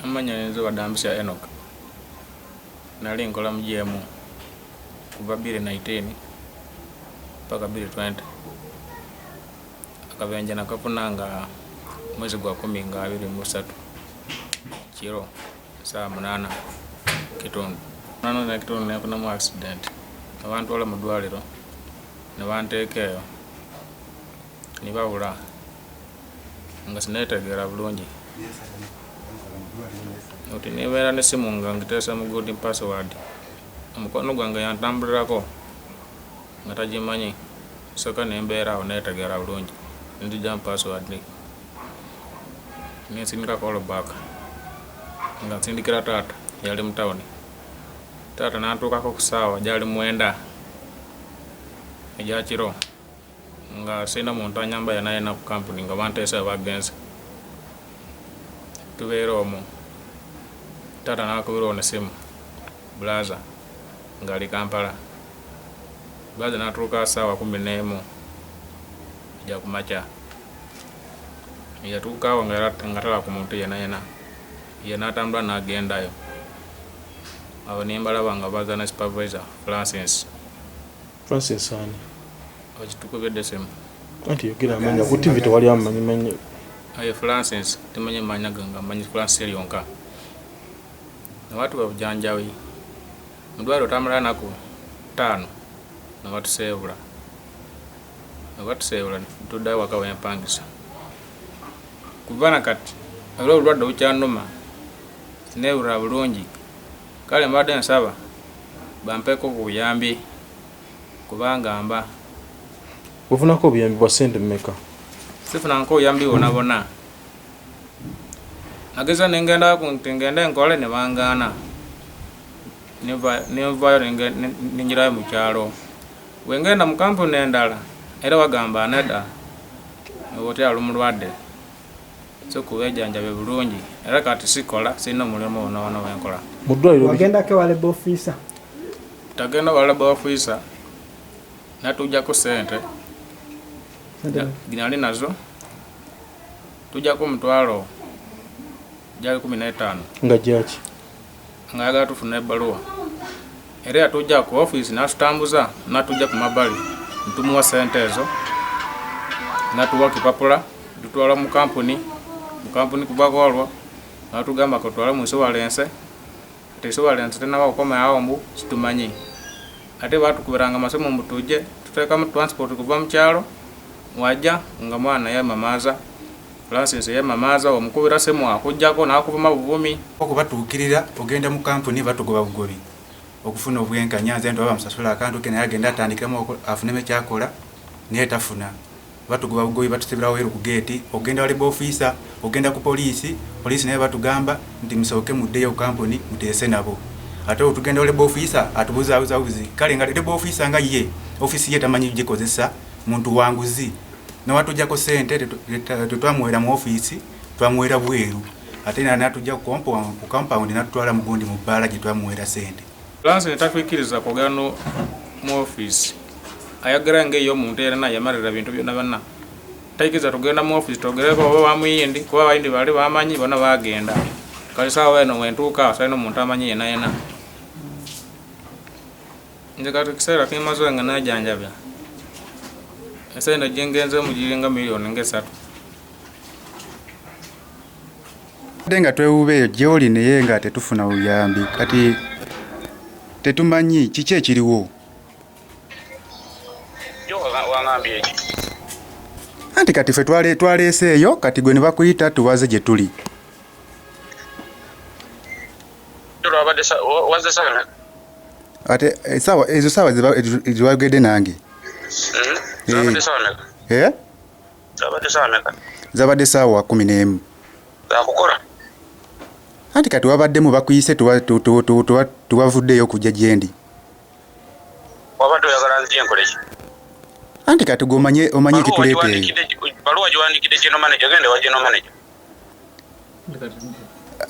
Amanya nze Wadambisha Enock. Nali nkola mu GM kuva 2019 mpaka 2020. Akabenje nakafuna nga mwezi gwa 10 nga 23 kiro saa 8 kitundu. Nano na kitundu nafuna mu accident. Abantu wala mu ddwaliro ne banteekeyo nibabula nga sineetegeera bulungi. Oti nibeera n'essimu nga ngiteesa mu good password. Omukono gwange yantambulirako nga tagimanyi soka nembeera awo neetegeera bulungi nzija password nensindika call back nga nsindikira taata yali mu tawuni. Taata nantuukako ku ssaawa gyali 9 egya kiro nga sina muntu anyamba naye na ku kampuuni nga banteesa bagenze tubeera omwo. Taata nakubira ono essimu bulaza nga ali Kampala. Bulaza natuuka ssaawa 11 egya kumakya yatuukaawo nga tala ku muntu yenayena ye natambula nagendayo. Awo nimbalaba nga baza na supervisor Francis ani okitukubidde essimu anti yogera amanya ku TV tewali amanyi aye Francis timanyi manya ganga manyi Francis yonka watu babujanjawi mudwalo otambula nako 5 na batusebula tuddayo waka wempangisa kuvana kati olwo olwadde bukyanuma sinebula bulungi kale mbadde nsaba bampeko ku buyambi kubanga mba ofunako obuyambi bwa ssente mmeka? Sifunanko obuyambi bwona nageza nengenda ngende nkole ne bangaana nenvayo ninjirayo mu kyalo. Wengenda mu kampuni endala era wagamba nedda oti ali mulwadde so kubejanjabe bulungi era kati sikola sina mulimu ono wenkola. Mu ddwaliro wagenda ke wale bofisa tagenda wale bofisa natujja ku ssente ginali nazo tujja ku mutwalo jali 15 nga jaki nga yagala tufuna ebbaluwa era yatujja ku office natutambuza natujja ku mabali ntumuwa ssente ezo natuwa kipapula tutwala mu kampuni kubakolwa natugamba kutwala mu Nsowalense Nsowalense tena bakoma awo mbu situmanyi ate batukubiranga masomo mbutuje tuteka mu transport kuva mu kyalo wajja nga mwana yamamaza Francis yamamaza omukubira semu akujjako nakuvuma buvumi okubatuukirira ogenda mu kampuni batugoba bugobi okufuna obwenkanya nze ndo bamusasula akantu ke naye agenda atandikiramu afuneme kyakola naye tafuna batugoba bugobi batusibirawo ero ku gate ogenda wale officer ogenda ku poliisi naye batugamba nti musooke muddeyo ku kampuni muteese nabo ate otugenda wale officer atubuzaabuzabuzi kale nga lebe officer nga ye office ye tamanyi gikozesa muntu wanguzi nawatujjako ssente tetwamuwera mu office twamuwera bweru ate natujja ku compound natutwala mu gundi mu bbaala gye twamuwera ssente. Francis netatuikiriza kugenda mu office ayagala ng'eyo omuntu era naye yamalira bintu byonna bonna taikiriza tugenda mu office togereko oba bamuyindi kuba abayindi bali bamanyi bonna bagenda kale saawa eno wentuuka salina omuntu amanyi yenayena nze kati kiseera kimaze nga najanjabya esente jengenze mugiringa miliyoni nga 3 nga twewubeeyo gyoli naye nga tetufuna buyambi kati tetumanyi kiki ekiriwo. Anti kati ffe twaleeseeyo kati gwe ne bakuyita tuwaze gye tuli. Ate ezo saawa ziwagedde nange zabadde saawa 11 anti kati wabaddemu bakuyise tuwavuddeyo kujja gyendi anti kati gomanye ekituleeteeyo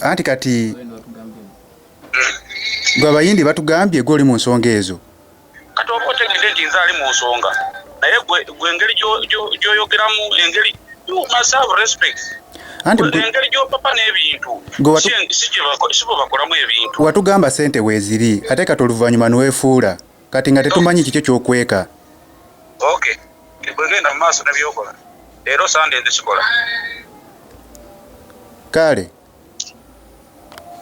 anti kati gwe abayindi batugambye gwe oli mu nsonga ezo kati oba otegedde nti nze ali mu nsonga naye gwe engeri gy'oyogeramu engeri you must have respect engeri gyopapa n'ebintu si bwe bakolamu ebintu. Watugamba ssente weeziri ate kati oluvanyuma niweefuula kati nga tetumanyi kiki ekyokweka. Okay, bwegenda mu maaso nebyokola leero sande nzisikola. Kale